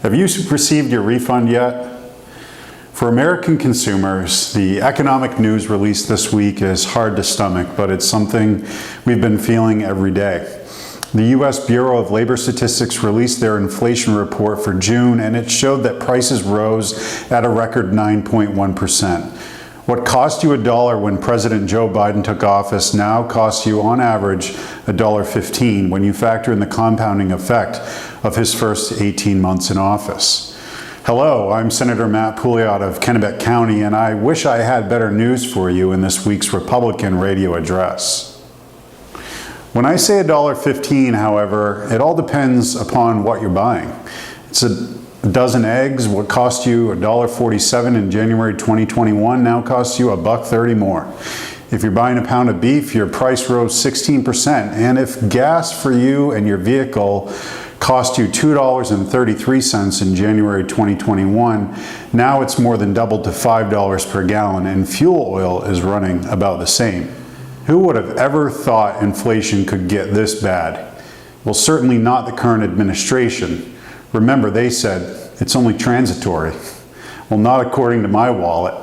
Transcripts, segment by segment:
Have you received your refund yet? For American consumers, the economic news released this week is hard to stomach, but it's something we've been feeling every day. The U.S. Bureau of Labor Statistics released their inflation report for June, and it showed that prices rose at a record 9.1%. What cost you $1 when President Joe Biden took office now costs you, on average, $1.15 when you factor in the compounding effect of his first 18 months in office. Hello, I'm Senator Matt Pouliot of Kennebec County, and I wish I had better news for you in this week's Republican radio address. When I say $1.15, however, it all depends upon what you're buying. It's a dozen eggs, what cost you $1.47 in January 2021, now costs you $1.30 more. If you're buying a pound of beef, your price rose 16%. And if gas for you and your vehicle cost you $2.33 in January 2021, now it's more than doubled to $5 per gallon, and fuel oil is running about the same. Who would have ever thought inflation could get this bad? Well, certainly not the current administration. Remember, they said it's only transitory. Well, not according to my wallet.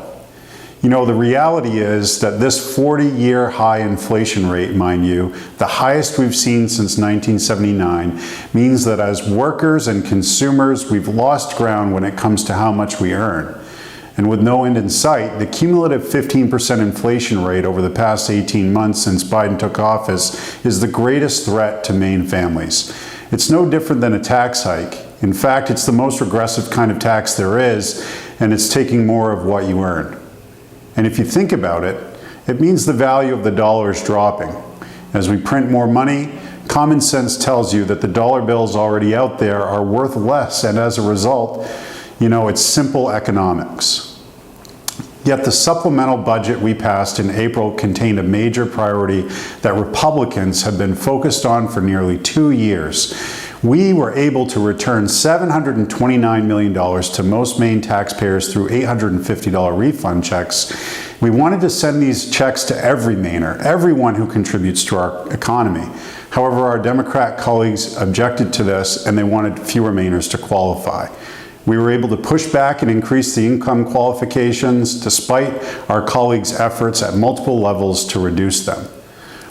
You know, the reality is that this 40-year high inflation rate, mind you, the highest we've seen since 1979, means that as workers and consumers, we've lost ground when it comes to how much we earn. And with no end in sight, the cumulative 15% inflation rate over the past 18 months since Biden took office is the greatest threat to Maine families. It's no different than a tax hike. In fact, it's the most regressive kind of tax there is, and it's taking more of what you earn. And if you think about it, it means the value of the dollar is dropping. As we print more money, common sense tells you that the dollar bills already out there are worth less, and as a result, you know, it's simple economics. Yet the supplemental budget we passed in April contained a major priority that Republicans have been focused on for nearly 2 years. We were able to return $729 million to most Maine taxpayers through $850 refund checks. We wanted to send these checks to every Mainer, everyone who contributes to our economy. However, our Democrat colleagues objected to this, and they wanted fewer Mainers to qualify. We were able to push back and increase the income qualifications despite our colleagues' efforts at multiple levels to reduce them.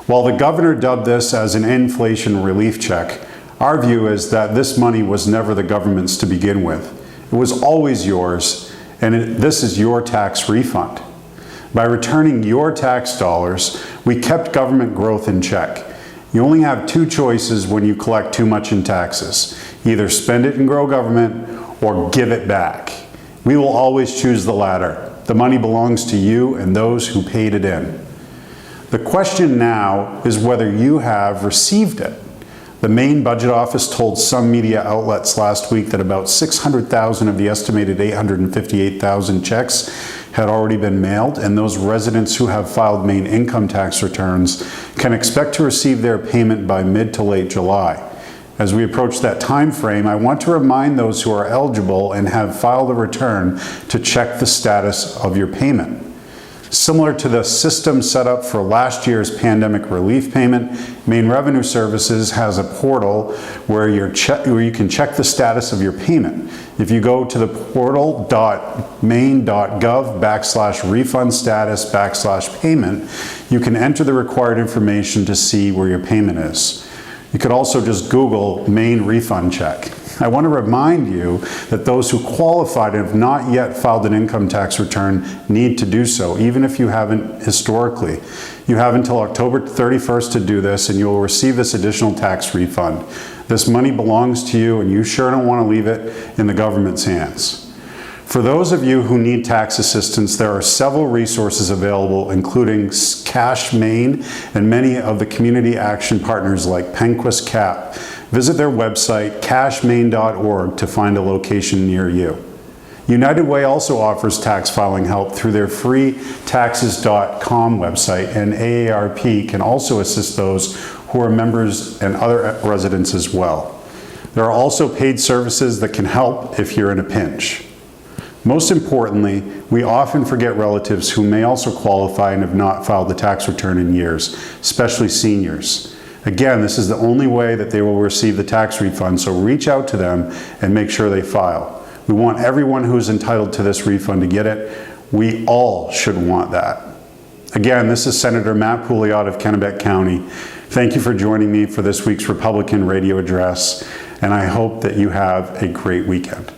While the governor dubbed this as an inflation relief check, our view is that this money was never the government's to begin with. It was always yours, and this is your tax refund. By returning your tax dollars, we kept government growth in check. You only have two choices when you collect too much in taxes. Either spend it and grow government, or give it back. We will always choose the latter. The money belongs to you and those who paid it in. The question now is whether you have received it. The Maine Budget Office told some media outlets last week that about 600,000 of the estimated 858,000 checks had already been mailed, and those residents who have filed Maine income tax returns can expect to receive their payment by mid to late July. As we approach that time frame, I want to remind those who are eligible and have filed a return to check the status of your payment. Similar to the system set up for last year's pandemic relief payment, Maine Revenue Services has a portal where you can check the status of your payment. If you go to the portal.maine.gov/refund status/payment, you can enter the required information to see where your payment is. You could also just Google Maine refund check. I want to remind you that those who qualified and have not yet filed an income tax return need to do so, even if you haven't historically. You have until October 31st to do this, and you will receive this additional tax refund. This money belongs to you, and you sure don't want to leave it in the government's hands. For those of you who need tax assistance, there are several resources available, including Cash Maine and many of the community action partners like Penquist Cap. Visit their website, cashmaine.org, to find a location near you. United Way also offers tax filing help through their free taxes.com website, and AARP can also assist those who are members and other residents as well. There are also paid services that can help if you're in a pinch. Most importantly, we often forget relatives who may also qualify and have not filed the tax return in years, especially seniors. Again, this is the only way that they will receive the tax refund, so reach out to them and make sure they file. We want everyone who is entitled to this refund to get it. We all should want that. Again, this is Senator Matt Pouliot of Kennebec County. Thank you for joining me for this week's Republican Radio Address, and I hope that you have a great weekend.